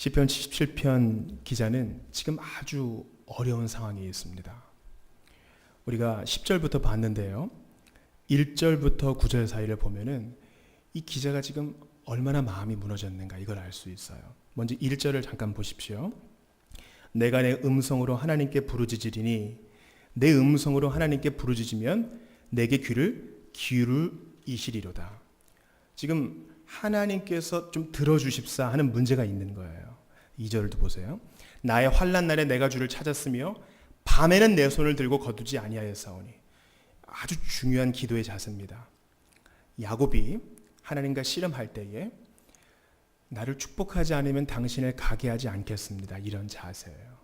시편 77편 기자는 지금 아주 어려운 상황에 있습니다. 우리가 10절부터 봤는데요. 1절부터 9절 사이를 보면은 이 기자가 지금 얼마나 마음이 무너졌는가 이걸 알 수 있어요. 먼저 1절을 잠깐 보십시오. 내가 내 음성으로 하나님께 부르짖으리니 내 음성으로 하나님께 부르짖으면 내게 귀를 기울이시리로다. 지금 하나님께서 좀 들어주십사 하는 문제가 있는 거예요. 2절도 보세요. 나의 환난 날에 내가 주를 찾았으며 밤에는 내 손을 들고 거두지 아니하였사오니. 아주 중요한 기도의 자세입니다. 야곱이 하나님과 씨름할 때에 나를 축복하지 않으면 당신을 가게 하지 않겠습니다. 이런 자세예요.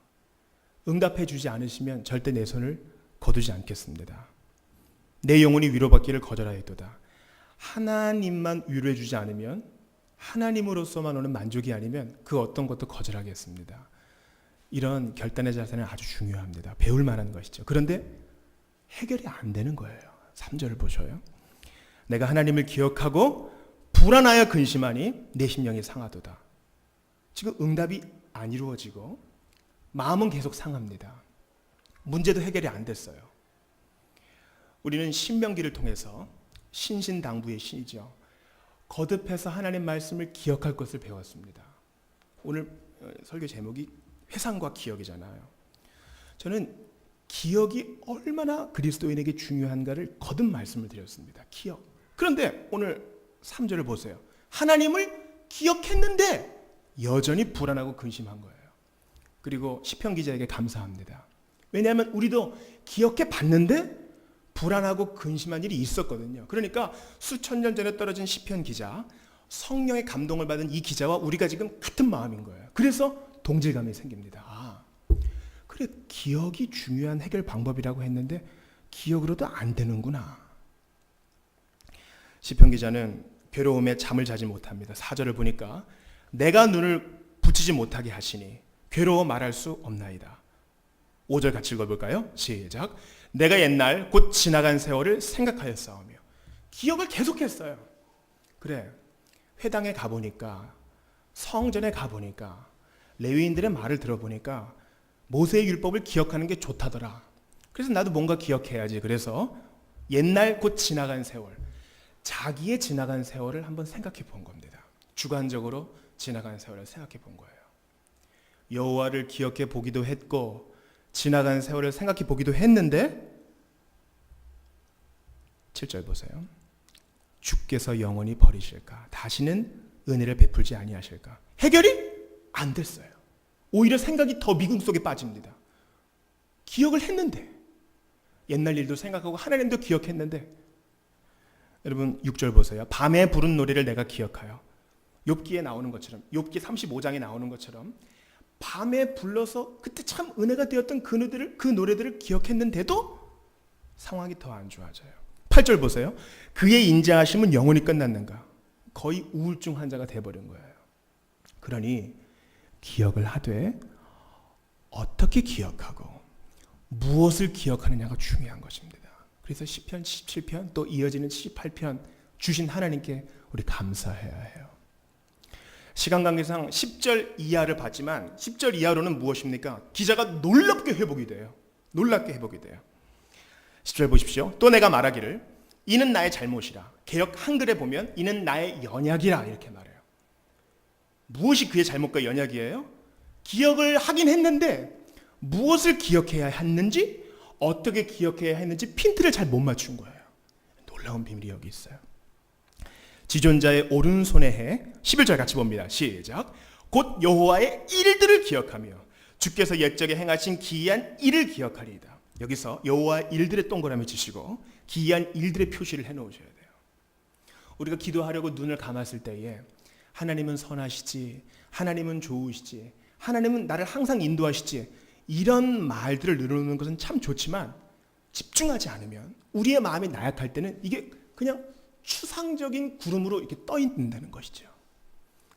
응답해 주지 않으시면 절대 내 손을 거두지 않겠습니다. 내 영혼이 위로받기를 거절하였도다. 하나님만 위로해 주지 않으면 하나님으로서만 오는 만족이 아니면 그 어떤 것도 거절하겠습니다. 이런 결단의 자세는 아주 중요합니다. 배울 만한 것이죠. 그런데 해결이 안 되는 거예요. 3절을 보셔요. 내가 하나님을 기억하고 불안하여 근심하니 내 심령이 상하도다. 지금 응답이 안 이루어지고 마음은 계속 상합니다. 문제도 해결이 안 됐어요. 우리는 신명기를 통해서 신신당부의 신이죠. 거듭해서 하나님 말씀을 기억할 것을 배웠습니다. 오늘 설교 제목이 회상과 기억이잖아요. 저는 기억이 얼마나 그리스도인에게 중요한가를 거듭 말씀을 드렸습니다. 기억. 그런데 오늘 3절을 보세요. 하나님을 기억했는데 여전히 불안하고 근심한 거예요. 그리고 시편 기자에게 감사합니다. 왜냐하면 우리도 기억해 봤는데 불안하고 근심한 일이 있었거든요. 그러니까 수천 년 전에 떨어진 시편 기자, 성령의 감동을 받은 이 기자와 우리가 지금 같은 마음인 거예요. 그래서 동질감이 생깁니다. 아, 그래, 기억이 중요한 해결 방법이라고 했는데 기억으로도 안 되는구나. 시편 기자는 괴로움에 잠을 자지 못합니다. 4절을 보니까 내가 눈을 붙이지 못하게 하시니 괴로워 말할 수 없나이다. 5절 같이 읽어볼까요? 시작. 내가 옛날 곧 지나간 세월을 생각하였사오며. 기억을 계속했어요. 그래, 회당에 가보니까, 성전에 가보니까, 레위인들의 말을 들어보니까 모세의 율법을 기억하는 게 좋다더라. 그래서 나도 뭔가 기억해야지. 그래서 옛날 곧 지나간 세월, 자기의 지나간 세월을 한번 생각해 본 겁니다. 주관적으로 지나간 세월을 생각해 본 거예요. 여호와를 기억해 보기도 했고 지나간 세월을 생각해 보기도 했는데 7절 보세요. 주께서 영원히 버리실까? 다시는 은혜를 베풀지 아니하실까? 해결이 안 됐어요. 오히려 생각이 더 미궁 속에 빠집니다. 기억을 했는데 옛날 일도 생각하고 하나님도 기억했는데 여러분 6절 보세요. 밤에 부른 노래를 내가 기억하여. 욥기에 나오는 것처럼, 욥기 35장에 나오는 것처럼 밤에 불러서 그때 참 은혜가 되었던 그 노래들을 기억했는데도 상황이 더 안 좋아져요. 8절 보세요. 그의 인자하심은 영원히 끝났는가? 거의 우울증 환자가 돼버린 거예요. 그러니 기억을 하되 어떻게 기억하고 무엇을 기억하느냐가 중요한 것입니다. 그래서 시편 77편 또 이어지는 78편 주신 하나님께 우리 감사해야 해요. 시간 관계상 10절 이하를 봤지만 10절 이하로는 무엇입니까? 기자가 놀랍게 회복이 돼요. 놀랍게 회복이 돼요. 10절 보십시오. 또 내가 말하기를 이는 나의 잘못이라. 개역 한글에 보면 이는 나의 연약이라 이렇게 말해요. 무엇이 그의 잘못과 연약이에요? 기억을 하긴 했는데 무엇을 기억해야 했는지 어떻게 기억해야 했는지 핀트를 잘 못 맞춘 거예요. 놀라운 비밀이 여기 있어요. 지존자의 오른손에 해 11절 같이 봅니다. 시작. 곧 여호와의 일들을 기억하며 주께서 옛적에 행하신 기이한 일을 기억하리이다. 여기서 여호와의 일들의 동그라미 치시고 기이한 일들의 표시를 해놓으셔야 돼요. 우리가 기도하려고 눈을 감았을 때에 하나님은 선하시지, 하나님은 좋으시지, 하나님은 나를 항상 인도하시지, 이런 말들을 늘어놓는 것은 참 좋지만 집중하지 않으면 우리의 마음이 나약할 때는 이게 그냥 추상적인 구름으로 이렇게 떠 있는다는 것이죠.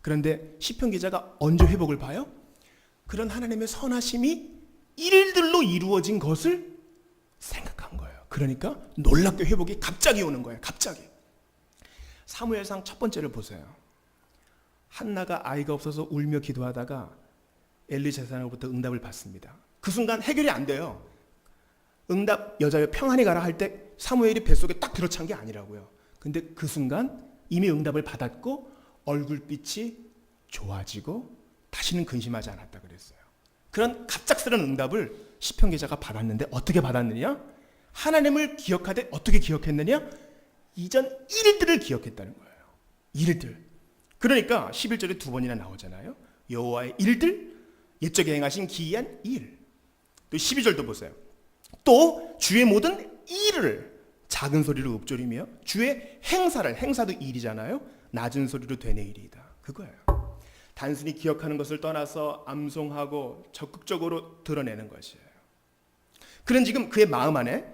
그런데 시편 기자가 언제 회복을 봐요? 그런 하나님의 선하심이 일들로 이루어진 것을 생각한 거예요. 그러니까 놀랍게 회복이 갑자기 오는 거예요. 갑자기. 사무엘상 첫 번째를 보세요. 한나가 아이가 없어서 울며 기도하다가 엘리 제사장으로부터 응답을 받습니다. 그 순간 해결이 안 돼요. 응답, 여자여 평안히 가라 할 때 사무엘이 뱃속에 딱 들어찬 게 아니라고요. 근데 그 순간 이미 응답을 받았고 얼굴빛이 좋아지고 다시는 근심하지 않았다 그랬어요. 그런 갑작스러운 응답을 시편 기자가 받았는데 어떻게 받았느냐? 하나님을 기억하되 어떻게 기억했느냐? 이전 일들을 기억했다는 거예요. 일들. 그러니까 11절에 두 번이나 나오잖아요. 여호와의 일들, 옛적에 행하신 기이한 일. 또 12절도 보세요. 또 주의 모든 일을 작은 소리로 읊조리며 주의 행사를, 행사도 일이잖아요. 낮은 소리로 되뇌이리이다. 그거예요. 단순히 기억하는 것을 떠나서 암송하고 적극적으로 드러내는 것이에요. 그런 지금 그의 마음 안에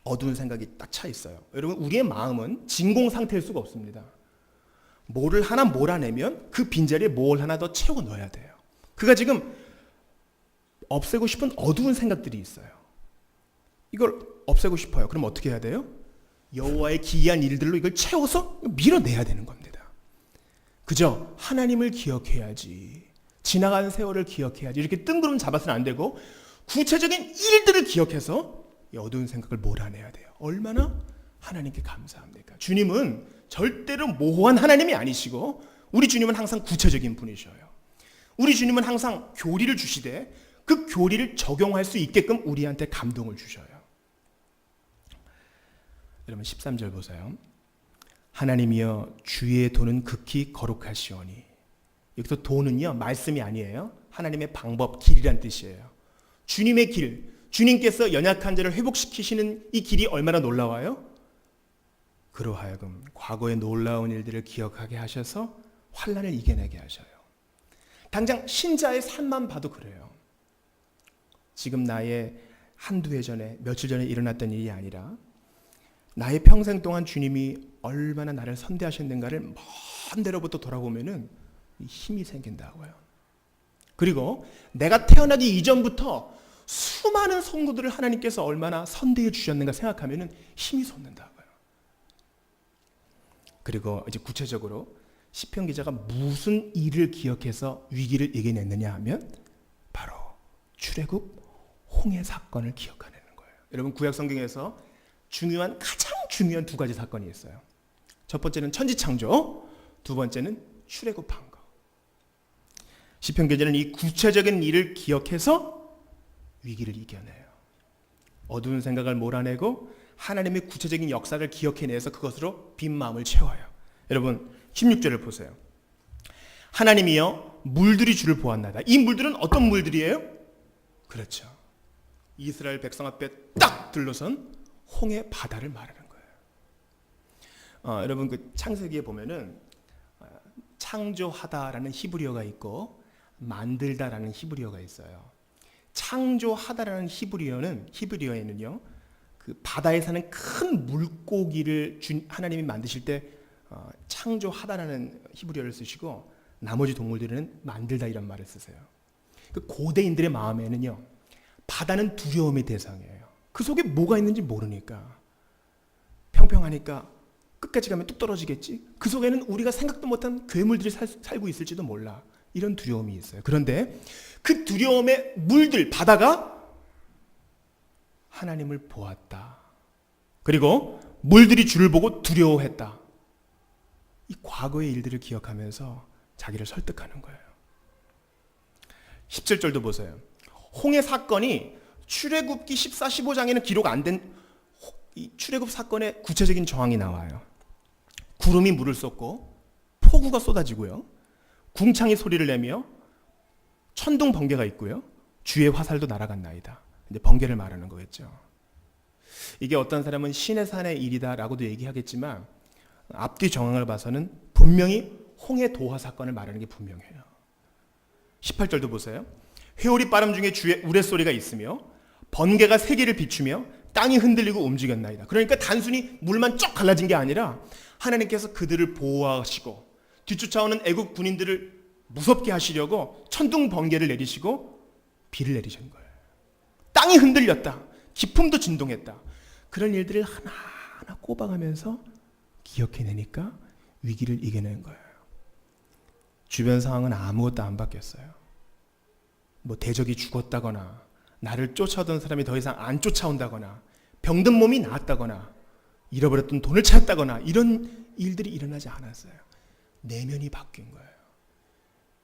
어두운 생각이 딱 차 있어요. 여러분, 우리의 마음은 진공 상태일 수가 없습니다. 뭐를 하나 몰아내면 그 빈자리에 뭘 하나 더 채워 넣어야 돼요. 그가 지금 없애고 싶은 어두운 생각들이 있어요. 이걸 없애고 싶어요. 그럼 어떻게 해야 돼요? 여호와의 기이한 일들로 이걸 채워서 밀어내야 되는 겁니다. 그죠? 하나님을 기억해야지. 지나간 세월을 기억해야지. 이렇게 뜬구름 잡아서는 안 되고 구체적인 일들을 기억해서 이 어두운 생각을 몰아내야 돼요. 얼마나 하나님께 감사합니까? 주님은 절대로 모호한 하나님이 아니시고 우리 주님은 항상 구체적인 분이셔요. 우리 주님은 항상 교리를 주시되 그 교리를 적용할 수 있게끔 우리한테 감동을 주셔요. 여러분 13절 보세요. 하나님이여 주의 도는 극히 거룩하시오니. 여기서 도는요 말씀이 아니에요. 하나님의 방법, 길이란 뜻이에요. 주님의 길, 주님께서 연약한 자를 회복시키시는 이 길이 얼마나 놀라워요? 그로하여금 과거의 놀라운 일들을 기억하게 하셔서 환난을 이겨내게 하셔요. 당장 신자의 삶만 봐도 그래요. 지금 나의 한두 해 전에, 며칠 전에 일어났던 일이 아니라 나의 평생 동안 주님이 얼마나 나를 선대하셨는가를 먼 데로부터 돌아보면은 힘이 생긴다고요. 그리고 내가 태어나기 이전부터 수많은 성도들을 하나님께서 얼마나 선대해 주셨는가 생각하면은 힘이 솟는다고요. 그리고 이제 구체적으로 시편 기자가 무슨 일을 기억해서 위기를 이겨냈느냐 하면 바로 출애굽 홍해 사건을 기억하는 거예요. 여러분 구약 성경에서 가장 중요한 두 가지 사건이 있어요. 첫 번째는 천지창조, 두 번째는 출애굽한 거. 시편 기자는 이 구체적인 일을 기억해서 위기를 이겨내요. 어두운 생각을 몰아내고 하나님의 구체적인 역사를 기억해내서 그것으로 빈 마음을 채워요. 여러분 16절을 보세요. 하나님이여 물들이 주를 보았나이다. 이 물들은 어떤 물들이에요? 그렇죠. 이스라엘 백성 앞에 딱 들러선 홍해 바다를 말하는 거예요. 여러분 그 창세기에 보면은 창조하다라는 히브리어가 있고 만들다라는 히브리어가 있어요. 창조하다라는 히브리어에는요 그 바다에 사는 큰 물고기를 하나님이 만드실 때 창조하다라는 히브리어를 쓰시고 나머지 동물들은 만들다 이런 말을 쓰세요. 그 고대인들의 마음에는요 바다는 두려움의 대상이에요. 그 속에 뭐가 있는지 모르니까 평평하니까 끝까지 가면 뚝 떨어지겠지. 그 속에는 우리가 생각도 못한 괴물들이 살고 있을지도 몰라. 이런 두려움이 있어요. 그런데 그 두려움의 물들 바다가 하나님을 보았다. 그리고 물들이 주를 보고 두려워했다. 이 과거의 일들을 기억하면서 자기를 설득하는 거예요. 17절도 보세요. 홍해 사건이 출애굽기 14, 15장에는 기록 안 된 이 출애굽 사건의 구체적인 정황이 나와요. 구름이 물을 쏟고 폭우가 쏟아지고요. 궁창이 소리를 내며 천둥 번개가 있고요. 주의 화살도 날아갔나이다. 이제 번개를 말하는 거겠죠. 이게 어떤 사람은 신의 산의 일이다라고도 얘기하겠지만 앞뒤 정황을 봐서는 분명히 홍해 도화 사건을 말하는 게 분명해요. 18절도 보세요. 회오리 바람 중에 주의 우레소리가 있으며 번개가 세계를 비추며 땅이 흔들리고 움직였나이다. 그러니까 단순히 물만 쫙 갈라진 게 아니라 하나님께서 그들을 보호하시고 뒤쫓아오는 애국 군인들을 무섭게 하시려고 천둥 번개를 내리시고 비를 내리신 거예요. 땅이 흔들렸다. 기품도 진동했다. 그런 일들을 하나하나 꼽아가면서 기억해내니까 위기를 이겨낸 거예요. 주변 상황은 아무것도 안 바뀌었어요. 뭐 대적이 죽었다거나 나를 쫓아오던 사람이 더 이상 안 쫓아온다거나 병든 몸이 나았다거나 잃어버렸던 돈을 찾았다거나 이런 일들이 일어나지 않았어요. 내면이 바뀐 거예요.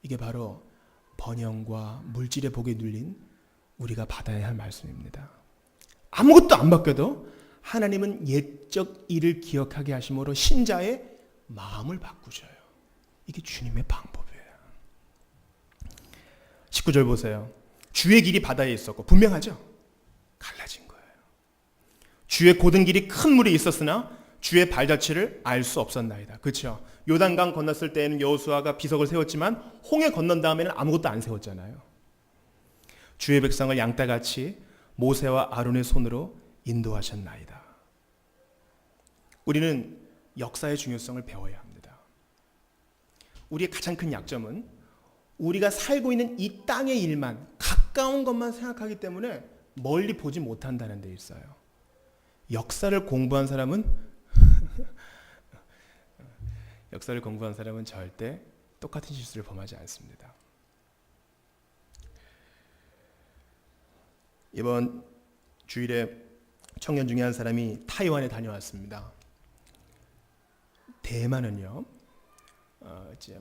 이게 바로 번영과 물질의 복에 눌린 우리가 받아야 할 말씀입니다. 아무것도 안 바뀌어도 하나님은 옛적 일을 기억하게 하심으로 신자의 마음을 바꾸셔요. 이게 주님의 방법이에요. 19절 보세요. 주의 길이 바다에 있었고 분명하죠? 갈라진 거예요. 주의 고든 길이 큰 물이 있었으나 주의 발자취를 알 수 없었나이다. 그렇죠? 요단강 건넜을 때에는 여호수아가 비석을 세웠지만 홍해 건넌 다음에는 아무것도 안 세웠잖아요. 주의 백성을 양떼같이 모세와 아론의 손으로 인도하셨나이다. 우리는 역사의 중요성을 배워야 합니다. 우리의 가장 큰 약점은 우리가 살고 있는 이 땅의 일만, 가까운 것만 생각하기 때문에 멀리 보지 못한다는 데 있어요. 역사를 공부한 사람은 절대 똑같은 실수를 범하지 않습니다. 이번 주일에 청년 중에 한 사람이 타이완에 다녀왔습니다. 대만은요, 이제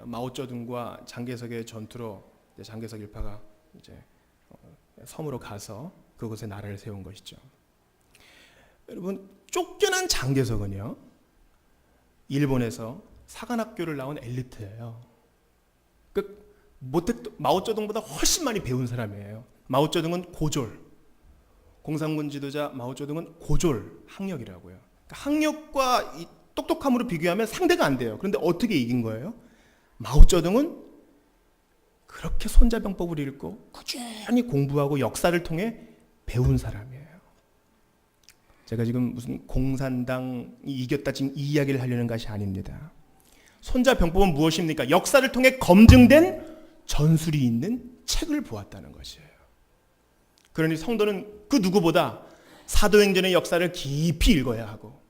마오쩌둥과 장개석의 전투로 장개석 일파가 이제 섬으로 가서 그곳에 나라를 세운 것이죠. 여러분, 쫓겨난 장개석은요, 일본에서 사관학교를 나온 엘리트예요. 마오쩌둥보다 훨씬 많이 배운 사람이에요. 마오쩌둥은 고졸, 공산군 지도자 마오쩌둥은 고졸 학력이라고요. 그러니까 학력과 이 똑똑함으로 비교하면 상대가 안 돼요. 그런데 어떻게 이긴 거예요? 마오쩌둥은 그렇게 손자병법을 읽고 꾸준히 공부하고 역사를 통해 배운 사람이에요. 제가 지금 무슨 공산당이 이겼다 지금 이 이야기를 하려는 것이 아닙니다. 손자병법은 무엇입니까? 역사를 통해 검증된 전술이 있는 책을 보았다는 것이에요. 그러니 성도는 그 누구보다 사도행전의 역사를 깊이 읽어야 하고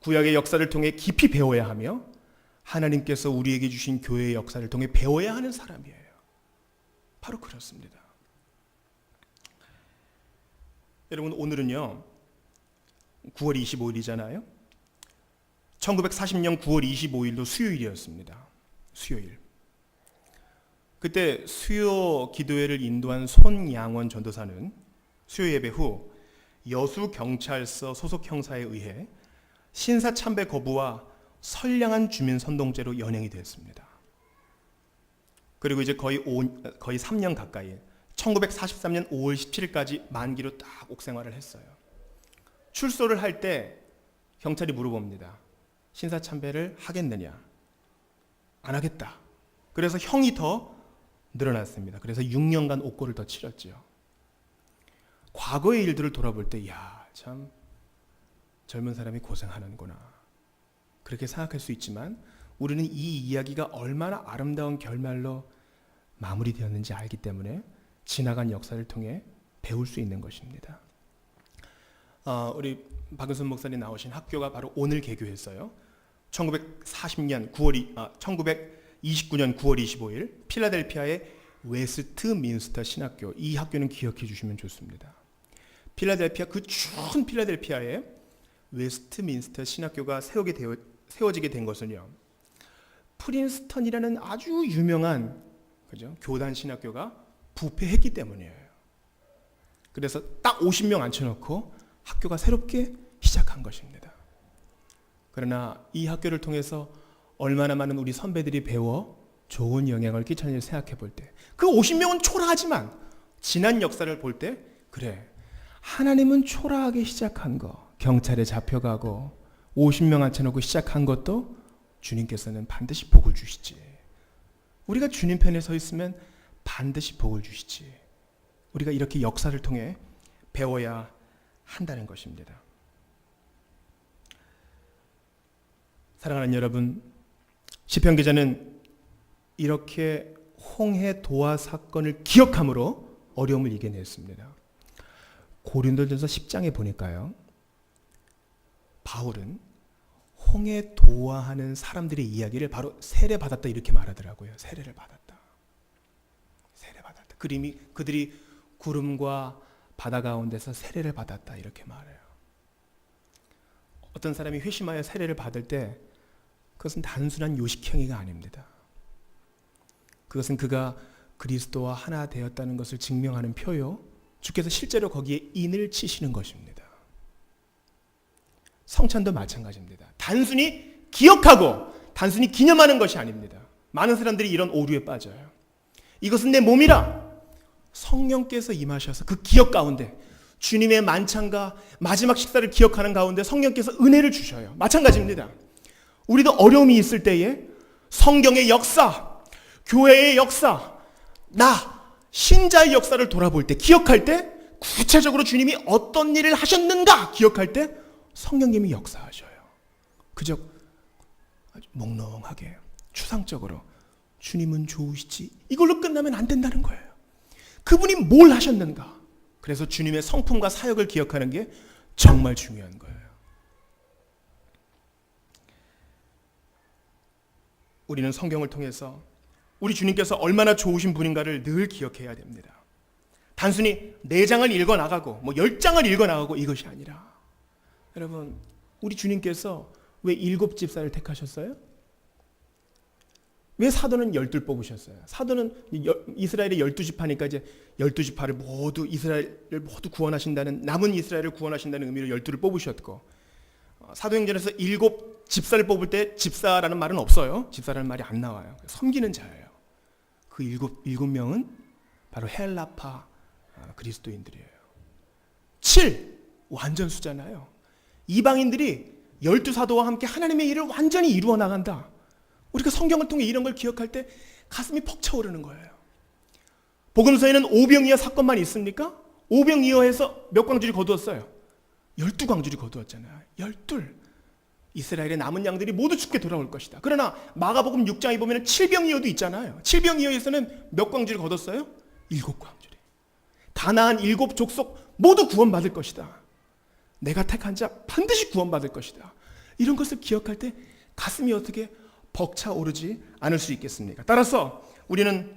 구약의 역사를 통해 깊이 배워야 하며 하나님께서 우리에게 주신 교회의 역사를 통해 배워야 하는 사람이에요. 바로 그렇습니다. 여러분, 오늘은요 9월 25일이잖아요. 1940년 9월 25일도 수요일이었습니다. 수요일. 그때 수요 기도회를 인도한 손양원 전도사는 수요 예배 후 여수경찰서 소속 형사에 의해 신사참배 거부와 선량한 주민 선동죄로 연행이 됐습니다. 그리고 이제 거의 3년 가까이 1943년 5월 17일까지 만기로 딱 옥생활을 했어요. 출소를 할 때 경찰이 물어봅니다. 신사참배를 하겠느냐? 안 하겠다. 그래서 형이 더 늘어났습니다. 그래서 6년간 옥고를 더 치렀죠. 과거의 일들을 돌아볼 때, 참 젊은 사람이 고생하는구나. 그렇게 생각할 수 있지만 우리는 이 이야기가 얼마나 아름다운 결말로 마무리되었는지 알기 때문에 지나간 역사를 통해 배울 수 있는 것입니다. 우리 박은순 목사님 나오신 학교가 바로 오늘 개교했어요. 1929년 9월 25일 필라델피아의 웨스트민스터 신학교, 이 학교는 기억해 주시면 좋습니다. 필라델피아, 그 추운 필라델피아에 웨스트민스터 신학교가 세워지게 된 것은요, 프린스턴이라는 아주 유명한 교단 신학교가 부패했기 때문이에요. 그래서 딱 50명 앉혀놓고 학교가 새롭게 시작한 것입니다. 그러나 이 학교를 통해서 얼마나 많은 우리 선배들이 배워 좋은 영향을 끼쳤는지 생각해 볼 때, 그 50명은 초라하지만 지난 역사를 볼 때, 그래, 하나님은 초라하게 시작한 거, 경찰에 잡혀가고 50명 앉혀놓고 시작한 것도 주님께서는 반드시 복을 주시지. 우리가 주님 편에 서 있으면 반드시 복을 주시지. 우리가 이렇게 역사를 통해 배워야 한다는 것입니다. 사랑하는 여러분, 시편 기자는 이렇게 홍해 도화 사건을 기억함으로 어려움을 이겨냈습니다. 고린도전서 10장에 보니까요, 바울은 홍해 도화하는 사람들의 이야기를 바로 세례받았다 이렇게 말하더라고요. 세례를 받았다. 세례받았다. 그들이 구름과 바다 가운데서 세례를 받았다 이렇게 말해요. 어떤 사람이 회심하여 세례를 받을 때 그것은 단순한 요식행위가 아닙니다. 그것은 그가 그리스도와 하나 되었다는 것을 증명하는 표요. 주께서 실제로 거기에 인을 치시는 것입니다. 성찬도 마찬가지입니다. 단순히 기억하고 단순히 기념하는 것이 아닙니다. 많은 사람들이 이런 오류에 빠져요. 이것은 내 몸이라. 성령께서 임하셔서 그 기억 가운데 주님의 만찬과 마지막 식사를 기억하는 가운데 성령께서 은혜를 주셔요. 마찬가지입니다. 우리도 어려움이 있을 때에 성경의 역사, 교회의 역사, 신자의 역사를 돌아볼 때, 기억할 때 구체적으로 주님이 어떤 일을 하셨는가 기억할 때 성령님이 역사하셔요. 그저 아주 몽롱하게 추상적으로 주님은 좋으시지 이걸로 끝나면 안 된다는 거예요. 그분이 뭘 하셨는가. 그래서 주님의 성품과 사역을 기억하는 게 정말 중요한 거예요. 우리는 성경을 통해서 우리 주님께서 얼마나 좋으신 분인가를 늘 기억해야 됩니다. 단순히 4장을 읽어나가고 10장을 읽어나가고 이것이 아니라, 여러분, 우리 주님께서 왜 7집사를 택하셨어요? 왜 사도는 12 뽑으셨어요? 사도는 이스라엘의 12지파니까 이제 12지파를 모두 이스라엘을 모두 구원하신다는, 남은 이스라엘을 구원하신다는 의미로 12를 뽑으셨고, 사도행전에서 7집사를 뽑을 때 집사라는 말은 없어요. 집사라는 말이 안 나와요. 섬기는 자예요. 그 7명은 바로 헬라파 그리스도인들이에요. 7 완전 수잖아요. 이방인들이 12사도와 함께 하나님의 일을 완전히 이루어 나간다. 우리가 성경을 통해 이런 걸 기억할 때 가슴이 벅차오르는 거예요. 복음서에는 오병이어 사건만 있습니까? 오병이어에서 몇 광주리 거두었어요? 12광주리 거두었잖아요. 12. 이스라엘의 남은 양들이 모두 죽게 돌아올 것이다. 그러나 마가복음 6장에 보면 7병이어도 있잖아요. 7병이어에서는 몇 광주리 거뒀어요? 7광주리. 가나안 7족속 모두 구원받을 것이다. 내가 택한 자 반드시 구원받을 것이다. 이런 것을 기억할 때 가슴이 어떻게 벅차오르지 않을 수 있겠습니까? 따라서 우리는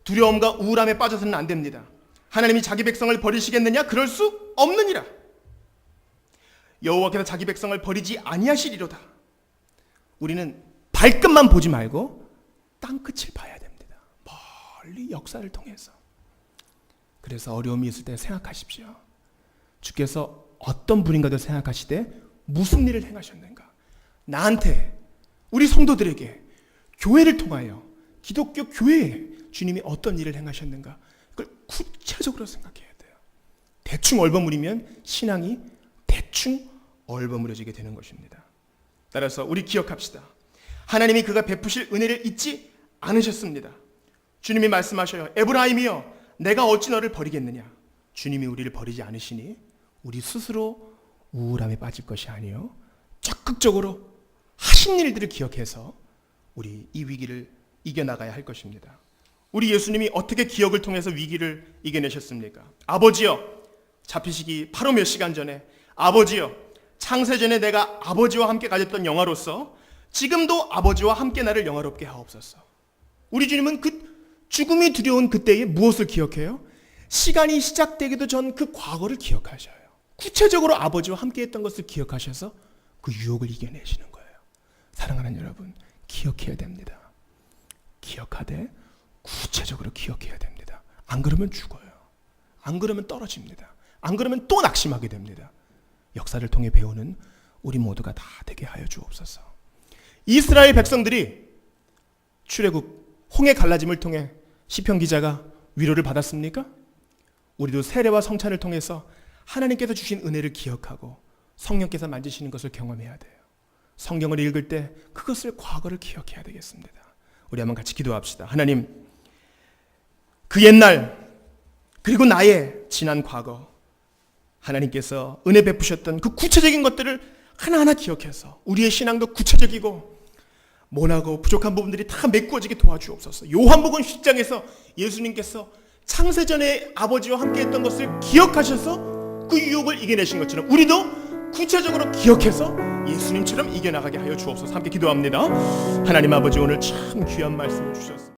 두려움과 우울함에 빠져서는 안 됩니다. 하나님이 자기 백성을 버리시겠느냐? 그럴 수 없느니라. 여호와께서 자기 백성을 버리지 아니하시리로다. 우리는 발끝만 보지 말고 땅끝을 봐야 됩니다. 멀리 역사를 통해서. 그래서 어려움이 있을 때 생각하십시오. 주께서 어떤 분인가도 생각하시되 무슨 일을 행하셨는가. 나한테, 우리 성도들에게, 교회를 통하여, 기독교 교회에 주님이 어떤 일을 행하셨는가, 그걸 구체적으로 생각해야 돼요. 대충 얼버무리면 신앙이 대충 얼버무려지게 되는 것입니다. 따라서 우리 기억합시다. 하나님이 그가 베푸실 은혜를 잊지 않으셨습니다. 주님이 말씀하셔요. 에브라임이여, 내가 어찌 너를 버리겠느냐. 주님이 우리를 버리지 않으시니 우리 스스로 우울함에 빠질 것이 아니요, 적극적으로 하신 일들을 기억해서 우리 이 위기를 이겨나가야 할 것입니다. 우리 예수님이 어떻게 기억을 통해서 위기를 이겨내셨습니까? 아버지여, 잡히시기 바로 몇 시간 전에, 아버지여, 창세전에 내가 아버지와 함께 가졌던 영화로서 지금도 아버지와 함께 나를 영화롭게 하옵소서. 우리 주님은 그 죽음이 두려운 그때에 무엇을 기억해요? 시간이 시작되기도 전 그 과거를 기억하셔요. 구체적으로 아버지와 함께 했던 것을 기억하셔서 그 유혹을 이겨내시는 거예요. 사랑하는 여러분, 기억해야 됩니다. 기억하되 구체적으로 기억해야 됩니다. 안 그러면 죽어요. 안 그러면 떨어집니다. 안 그러면 또 낙심하게 됩니다. 역사를 통해 배우는 우리 모두가 다 되게 하여 주옵소서. 이스라엘 백성들이 출애굽 홍해 갈라짐을 통해 시편 기자가 위로를 받았습니까? 우리도 세례와 성찬을 통해서 하나님께서 주신 은혜를 기억하고 성령께서 만지시는 것을 경험해야 돼요. 성경을 읽을 때 그것을, 과거를 기억해야 되겠습니다. 우리 한번 같이 기도합시다. 하나님, 그 옛날 그리고 나의 지난 과거, 하나님께서 은혜 베푸셨던 그 구체적인 것들을 하나하나 기억해서 우리의 신앙도 구체적이고 모나고 부족한 부분들이 다 메꾸어지게 도와주옵소서. 요한복음 10장에서 예수님께서 창세전에 아버지와 함께 했던 것을 기억하셔서 그 유혹을 이겨내신 것처럼 우리도 구체적으로 기억해서 예수님처럼 이겨나가게 하여 주옵소서. 함께 기도합니다. 하나님 아버지, 오늘 참 귀한 말씀을 주셨습니다.